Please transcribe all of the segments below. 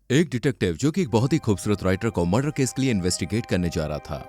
एक डिटेक्टिव जो कि एक बहुत ही खूबसूरत राइटर को मर्डर केस के लिए इन्वेस्टिगेट करने जा रहा था,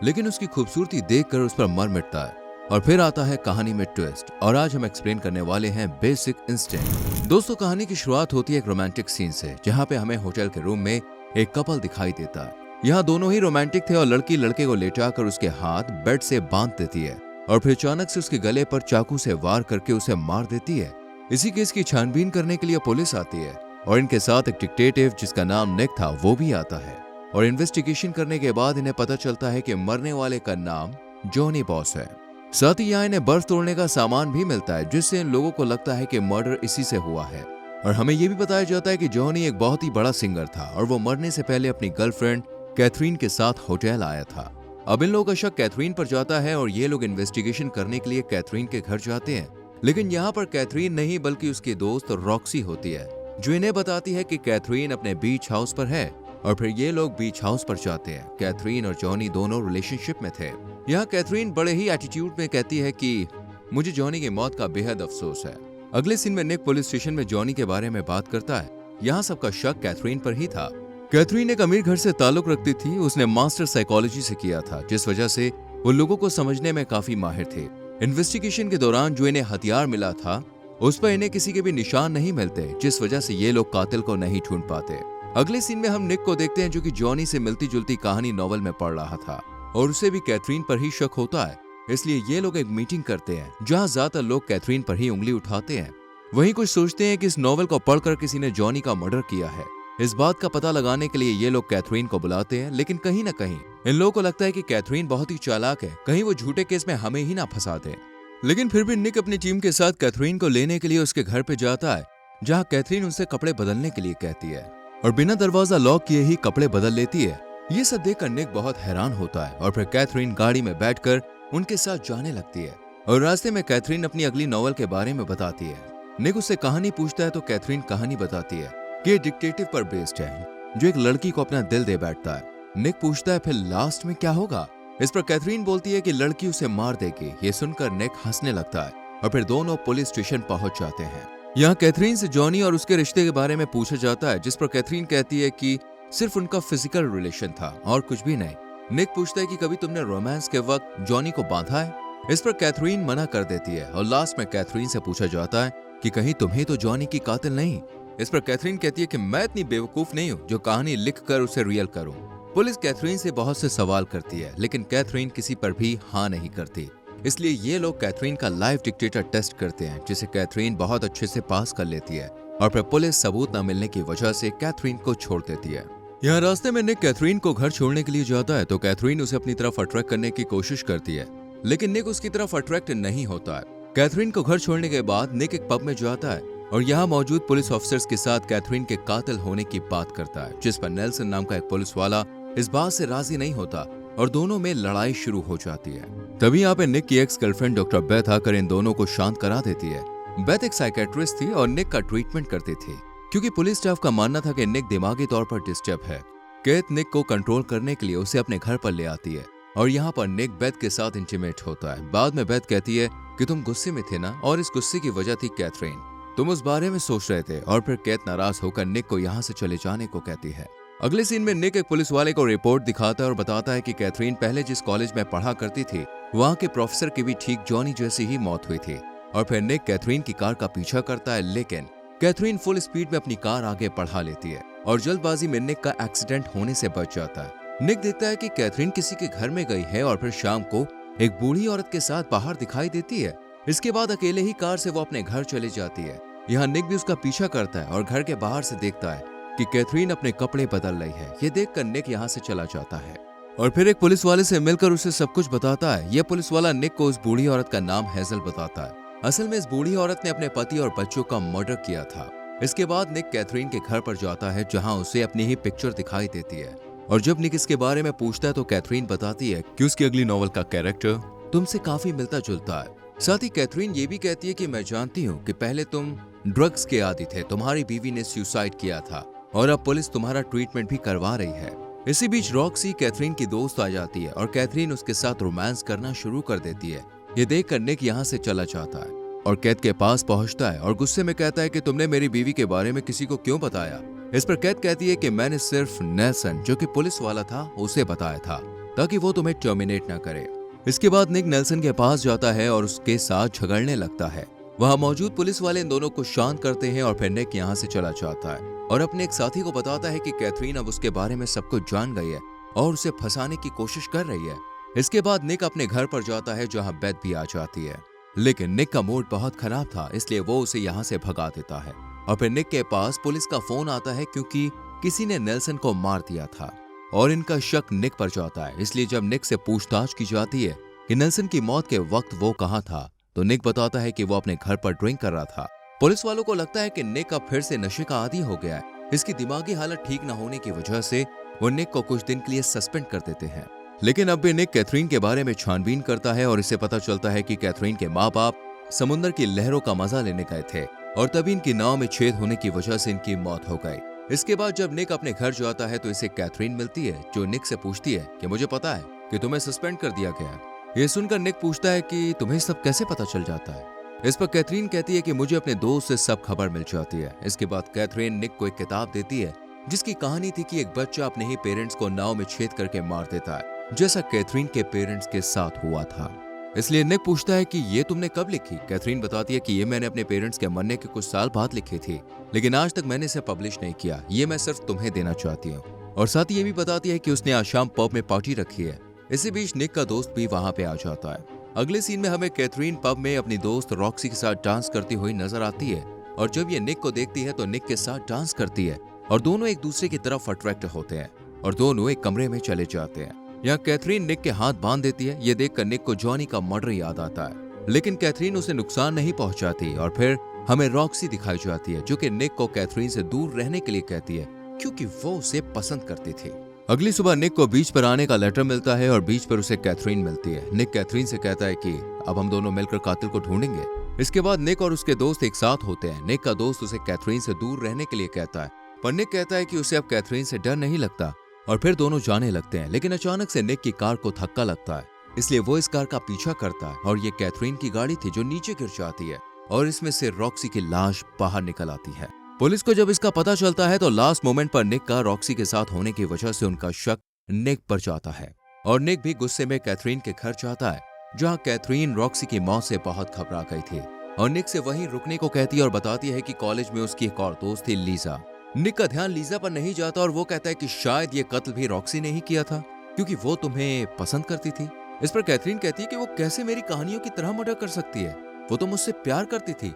लेकिन उसकी खूबसूरती देखकर उस पर मर मिटता है। और फिर आता है कहानी में ट्विस्ट, और आज हम एक्सप्लेन करने वाले हैं बेसिक इंस्टिंक्ट। दोस्तों, कहानी की शुरुआत होती है एक रोमांटिक सीन से, जहां पे हमें होटल के रूम में एक कपल दिखाई देता है। यहाँ दोनों ही रोमांटिक थे और लड़की लड़के को लेटाकर उसके हाथ बेड से बांध देती है और फिर अचानक से उसके गले पर चाकू से वार करके उसे मार देती है। इसी केस की छानबीन करने के लिए पुलिस आती है और इनके साथ एक डिटेक्टिव जिसका नाम निक था वो भी आता है। और इन्वेस्टिगेशन करने के बाद इन्हें पता चलता है कि मरने वाले का नाम जॉनी बॉस है। साथ ही यहाँ इन्हें बर्फ तोड़ने का सामान भी मिलता है, जिससे इन लोगों को लगता है कि मर्डर इसी से हुआ है। और हमें यह भी बताया जाता है कि जॉनी एक बहुत ही बड़ा सिंगर था और वो मरने से पहले अपनी गर्लफ्रेंड कैथरीन के साथ होटल आया था। अब इन लोगों का शक कैथरीन पर जाता है और ये लोग इन्वेस्टिगेशन करने के लिए कैथरीन के घर जाते हैं। लेकिन यहाँ पर कैथरीन नहीं बल्कि उसकी दोस्त रॉक्सी होती है, जो इन्हें बताती है कि कैथरीन अपने बीच हाउस पर है। और फिर ये लोग बीच हाउस पर जाते हैं। कैथरीन और जॉनी दोनों रिलेशनशिप में थे। यहाँ कैथरीन बड़े ही एटीट्यूड में कहती है कि मुझे जॉनी की मौत का बेहद अफसोस है। अगले सीन में निक पुलिस स्टेशन में जॉनी के बारे में बात करता है। यहाँ सबका शक कैथरीन पर ही था। कैथरीन एक अमीर घर से ताल्लुक रखती थी। उसने मास्टर साइकोलॉजी से किया था, जिस वजह से वो लोगों को समझने में काफी माहिर थे। इन्वेस्टिगेशन के दौरान जो इन्हें हथियार मिला था उस पर इन्हें किसी के भी निशान नहीं मिलते, जिस वजह से ये लोग कातिल को नहीं ढूंढ पाते। अगले सीन में हम निक को देखते हैं, जो कि जॉनी से मिलती जुलती कहानी नॉवल में पढ़ रहा था और उसे भी कैथरीन पर ही शक होता है। इसलिए ये लोग एक मीटिंग करते हैं जहां ज्यादातर लोग कैथरीन पर ही उंगली उठाते हैं। वहीं कुछ सोचते हैं कि इस नॉवल को पढ़कर किसी ने जॉनी का मर्डर किया है। इस बात का पता लगाने के लिए ये लोग कैथरीन को बुलाते हैं, लेकिन कहीं न कहीं इन लोगों को लगता है कि कैथरीन बहुत ही चालाक है, कहीं वो झूठे केस में हमें ही ना फंसा दे। लेकिन फिर भी निक अपनी टीम के साथ कैथरीन को लेने के लिए उसके घर पे जाता है, जहां कैथरीन उनसे कपड़े बदलने के लिए कहती है और बिना दरवाजा लॉक किए ही कपड़े बदल लेती है। ये सब देखकर निक बहुत हैरान होता है और फिर कैथरीन गाड़ी में बैठकर उनके साथ जाने लगती है। और रास्ते में कैथरीन अपनी अगली नॉवल के बारे में बताती है। निक उससे कहानी पूछता है तो कैथरीन कहानी बताती है कि ये डिटेक्टिव पर बेस्ड है, जो एक लड़की को अपना दिल दे बैठता है। निक पूछता है फिर लास्ट में क्या होगा। इस पर कैथरीन बोलती है कि लड़की उसे मार देगी। ये सुनकर निक हंसने लगता है और फिर दोनों पुलिस स्टेशन पहुंच जाते हैं। यहाँ कैथरीन से जॉनी और उसके रिश्ते के बारे में पूछा जाता है, जिस पर कैथरीन कहती है कि सिर्फ उनका फिजिकल रिलेशन था और कुछ भी नहीं। निक पूछता है कि कभी तुमने रोमांस के वक्त जॉनी को बांधा है। इस पर कैथरीन मना कर देती है और लास्ट में कैथरीन से पूछा जाता है कि कहीं तुम्हें तो जॉनी की कातिल नहीं। इस पर कैथरीन कहती है कि मैं इतनी बेवकूफ नहीं हूँ जो कहानी लिख कर उसे रियल करूँ। पुलिस कैथरीन से बहुत से सवाल करती है, लेकिन कैथरीन किसी पर भी हाँ नहीं करती। इसलिए ये लोग कैथरीन का लाइव डिक्टेटर टेस्ट करते हैं, जिसे कैथरीन बहुत अच्छे से पास कर लेती है और फिर पुलिस सबूत न मिलने की वजह से कैथरीन को छोड़ देती है। यहाँ रास्ते में निक कैथरीन को घर छोड़ने के लिए जाता है तो कैथरीन उसे अपनी तरफ अट्रैक्ट करने की कोशिश करती है, लेकिन निक उसकी तरफ अट्रैक्ट नहीं होता है। कैथरीन को घर छोड़ने के बाद निक एक पब में जाता है और यहाँ मौजूद पुलिस ऑफिसर्स के साथ कैथरीन के कातिल होने की बात करता है, जिस पर नेल्सन नाम का एक पुलिस वाला इस बात से राजी नहीं होता और दोनों में लड़ाई शुरू हो जाती है। तभी यहाँ पे निक की एक्स गर्लफ्रेंड डॉक्टर बेथ आकर इन दोनों को शांत करा देती है। बेथ एक साइकेट्रिस्ट थी और निक का ट्रीटमेंट करती थी, क्योंकि पुलिस स्टाफ का मानना था कि निक दिमागी तौर पर डिस्टर्ब है। केथ निक को कंट्रोल करने के लिए उसे अपने घर पर ले आती है और यहाँ पर निक बेथ के साथ इंटीमेट होता है। बाद में बेथ कहती है कि तुम गुस्से में थे ना, और इस गुस्से की वजह थी कैथरीन। तुम उस बारे में सोच रहे थे। और फिर केथ नाराज होकर निक को यहाँ से चले जाने को कहती है। अगले सीन में निक एक पुलिस वाले को रिपोर्ट दिखाता है और बताता है कि कैथरीन पहले जिस कॉलेज में पढ़ा करती थी वहाँ के प्रोफेसर की भी ठीक जॉनी जैसी ही मौत हुई थी। और फिर निक कैथरीन की कार का पीछा करता है, लेकिन कैथरीन फुल स्पीड में अपनी कार आगे बढ़ा लेती है और जल्दबाजी में निक का एक्सीडेंट होने से बच जाता है। निक देखता है कि कैथरीन किसी के घर में गई है और फिर शाम को एक बूढ़ी औरत के साथ बाहर दिखाई देती है। इसके बाद अकेले ही कार से वो अपने घर चले जाती है। यहाँ निक भी उसका पीछा करता है और घर के बाहर से देखता है कि कैथरीन अपने कपड़े बदल रही है। ये देखकर निक यहाँ से चला जाता है और फिर एक पुलिस वाले से मिलकर उसे सब कुछ बताता है। यह पुलिस वाला निक को उस बूढ़ी औरत का नाम हेजल बताता है। असल में इस बूढ़ी औरत ने अपने पति और बच्चों का मर्डर किया था। इसके बाद निक कैथरीन के घर पर जाता है, जहाँ उसे अपनी ही पिक्चर दिखाई देती है। और जब निक इसके बारे में पूछता है तो कैथरीन बताती है कि उसकी अगली नॉवल का कैरेक्टर तुमसे काफी मिलता जुलता है। साथ ही कैथरीन ये भी कहती है कि मैं जानती हूँ कि पहले तुम ड्रग्स के आदी थे, तुम्हारी बीवी ने सुसाइड किया था और अब पुलिस तुम्हारा ट्रीटमेंट भी करवा रही है। इसी बीच रॉक्सी कैथरीन की दोस्त आ जाती है और कैथरीन उसके साथ रोमांस करना शुरू कर देती है। ये देखकर निक यहाँ से चला जाता है और कैथ के पास पहुंचता है और गुस्से में कहता है कि तुमने मेरी बीवी के बारे में किसी को क्यों बताया। इस पर कैथ कहती है कि मैंने सिर्फ नेल्सन, जो कि पुलिस वाला था, उसे बताया था ताकि वो तुम्हें टर्मिनेट ना करे। इसके बाद निक नेल्सन के पास जाता है और उसके साथ झगड़ने लगता है। वहां मौजूद पुलिस वाले इन दोनों को शांत करते हैं और फिर निक यहाँ से चला जाता है और अपने एक साथी को बताता है कि कैथरीन अब उसके बारे में सब कुछ जान गई है और उसे फंसाने की कोशिश कर रही है। इसके बाद निक अपने घर पर जाता है जहाँ बेथ भी आ जाती है, लेकिन निक का मूड बहुत खराब था, इसलिए वो उसे यहाँ से भगा देता है। और फिर निक के पास पुलिस का फोन आता है क्योंकि किसी ने नेल्सन को मार दिया था और इनका शक निक पर जाता है। इसलिए जब निक से पूछताछ की जाती है कि नेल्सन की मौत के वक्त वो कहाँ था, तो निक बताता है कि वो अपने घर पर ड्रिंक कर रहा था। पुलिस वालों को लगता है कि निक अब फिर से नशे का आदी हो गया है। इसकी दिमागी हालत ठीक न होने की वजह से वो निक को कुछ दिन के लिए सस्पेंड कर देते हैं। लेकिन अब भी निक कैथरीन के बारे में छानबीन करता है और इसे पता चलता है कि कैथरीन के माँ बाप समुद्र की लहरों का मजा लेने गए थे और तभी इनकी नाव में छेद होने की वजह से इनकी मौत हो गई। इसके बाद जब निक अपने घर जाता है तो इसे कैथरीन मिलती है, जो निक से पूछती है कि मुझे पता है कि तुम्हें सस्पेंड कर दिया गया है। ये सुनकर निक पूछता है कि तुम्हें सब कैसे पता चल जाता है। इस पर कैथरीन कहती है कि मुझे अपने दोस्त से सब खबर मिल जाती है। इसके बाद कैथरीन निक को एक किताब देती है जिसकी कहानी थी कि एक बच्चा अपने ही पेरेंट्स को नाव में छेद करके मार देता है, जैसा कैथरीन के पेरेंट्स के साथ हुआ था। इसलिए निक पूछता है कि ये तुमने कब लिखी। कैथरीन बताती है कि ये मैंने अपने पेरेंट्स के मरने के कुछ साल बाद लिखी थी, लेकिन आज तक मैंने इसे पब्लिश नहीं किया। ये मैं सिर्फ तुम्हें देना चाहती हूँ। और साथ ही ये भी बताती है कि उसने आज शाम पब में पार्टी रखी है। इसी बीच निक का दोस्त भी वहां पे आ जाता है। अगले सीन में हमें कैथरीन पब में अपनी दोस्त रॉक्सी के साथ डांस करती हुई नजर आती है और जब ये निक को देखती है तो निक के साथ डांस करती है और दोनों एक दूसरे की तरफ अट्रैक्ट होते हैं और दोनों एक कमरे में चले जाते हैं। यहाँ कैथरीन निक के हाथ बांध देती है। ये देखकर निक को जॉनी का मर्डर याद आता है, लेकिन कैथरीन उसे नुकसान नहीं पहुंचाती और फिर हमें रॉक्सी दिखाई जाती है जो कि निक को कैथरीन से दूर रहने के लिए कहती है क्योंकि वो उसे पसंद करती थी। अगली सुबह निक को बीच पर आने का लेटर मिलता है और बीच पर उसे कैथरीन मिलती है। निक कैथरीन से कहता है कि अब हम दोनों मिलकर कातिल को ढूंढेंगे। इसके बाद निक और उसके दोस्त एक साथ होते हैं। निक का दोस्त उसे कैथरीन से दूर रहने के लिए कहता है, पर निक कहता है कि उसे अब कैथरीन से डर नहीं लगता और फिर दोनों जाने लगते हैं। लेकिन अचानक से निक की कार को धक्का लगता है, इसलिए वो इस कार का पीछा करता है और ये कैथरीन की गाड़ी थी जो नीचे गिर जाती है और इसमें से रॉक्सी की लाश बाहर निकल आती है। पुलिस को जब इसका पता चलता है तो लास्ट मोमेंट पर निक का रॉक्सी के साथ होने की वजह से उनका शक निक पर जाता है और निक भी गुस्से में कैथरीन के घर जाता है जहां कैथरीन रॉक्सी की मौत से बहुत घबरा गई थी और निक से वहीं रुकने को कहती है और बताती है कि कॉलेज में उसकी एक और दोस्त थी लीजा। निक का ध्यान लीजा पर नहीं जाता और वो कहता है कि शायद ये कत्ल भी रॉक्सी ने ही किया था क्योंकि वो तुम्हें पसंद करती थी। इस पर कैथरीन कहती है कि वो कैसे मेरी कहानियों की तरह मर्डर कर सकती है, वो तो मुझसे प्यार करती थी,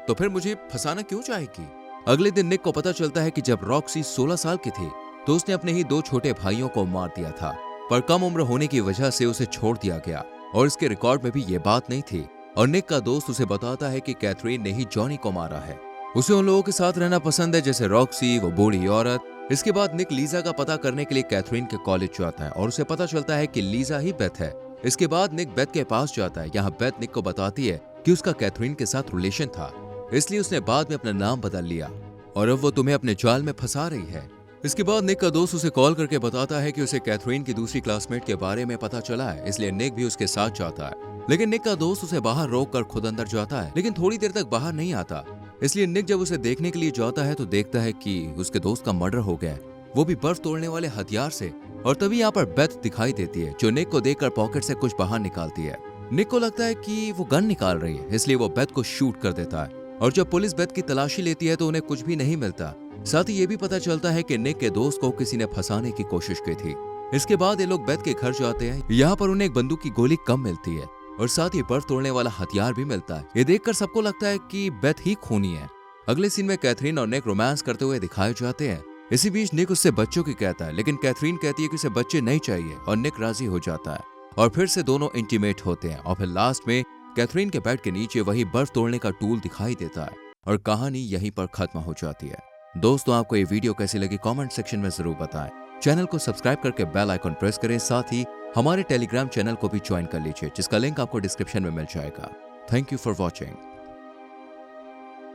तो फिर मुझे फंसाना क्यों चाहेगी। अगले दिन निक को पता चलता है कि जब रॉक्सी 16 साल की थी तो उसने अपने ही 2 छोटे भाइयों को मार दिया था, पर कम उम्र होने की वजह से उसे छोड़ दिया गया और इसके रिकॉर्ड में भी ये बात नहीं थी। और निक का दोस्त उसे बताता है कि कैथरीन ने ही जॉनी को मारा है। उसे उन लोगों के साथ रहना पसंद है जैसे रॉक्सी, वो बूढ़ी औरत। इसके बाद निक लीजा का पता करने के लिए कैथरीन के कॉलेज जाता है और उसे पता चलता है कि लीजा ही बेथ है। इसके बाद निक बेथ के पास जाता है। यहाँ बेथ निक को बताती है कि उसका कैथरीन के साथ रिलेशन था, इसलिए उसने बाद में अपना नाम बदल लिया और अब वो तुम्हें अपने जाल में फंसा रही है। इसके बाद निक का दोस्त उसे कॉल करके बताता है कि उसे कैथरीन की दूसरी क्लासमेट के बारे में पता चला है, इसलिए निक भी उसके साथ जाता है। लेकिन निक का दोस्त उसे बाहर रोक कर खुद अंदर जाता है, लेकिन थोड़ी देर तक बाहर नहीं आता। इसलिए निक जब उसे देखने के लिए जाता है तो देखता है कि उसके दोस्त का मर्डर हो गया है, वो भी बर्फ तोड़ने वाले हथियार से। और तभी यहाँ पर बेथ दिखाई देती है जो निक को देखकर पॉकेट से कुछ बाहर निकालती है। निक को लगता है कि वो गन निकाल रही है, इसलिए वो बेथ को शूट कर देता है। और जब पुलिस बेथ की तलाशी लेती है तो उन्हें कुछ भी नहीं मिलता। साथ ही ये भी पता चलता है कि निक के दोस्त को किसी ने फंसाने की कोशिश की थी। इसके बाद ये लोग बेथ के घर जाते हैं। यहाँ पर उन्हें एक बंदूक की गोली कम मिलती है और साथ ही बर्फ तोड़ने वाला हथियार भी मिलता है। ये देखकर सबको लगता है कि बेथ ही खूनी है। अगले सीन में कैथरीन और निक रोमांस करते हुए दिखाए जाते हैं। इसी बीच निक उससे बच्चों की कहता है, लेकिन कैथरीन कहती है कि उसे बच्चे नहीं चाहिए और निक राजी हो जाता है और फिर से दोनों इंटीमेट होते हैं। और फिर लास्ट में कैथरीन के बेड के नीचे वही बर्फ तोड़ने का टूल दिखाई देता है और कहानी यहीं पर खत्म हो जाती है। दोस्तों, आपको ये वीडियो कैसी लगी कमेंट सेक्शन में जरूर बताएं। चैनल को सब्सक्राइब करके बेल आइकन प्रेस करें। साथ ही हमारे टेलीग्राम चैनल को भी ज्वाइन कर लीजिए जिसका लिंक आपको डिस्क्रिप्शन में मिल जाएगा। Thank you for watching.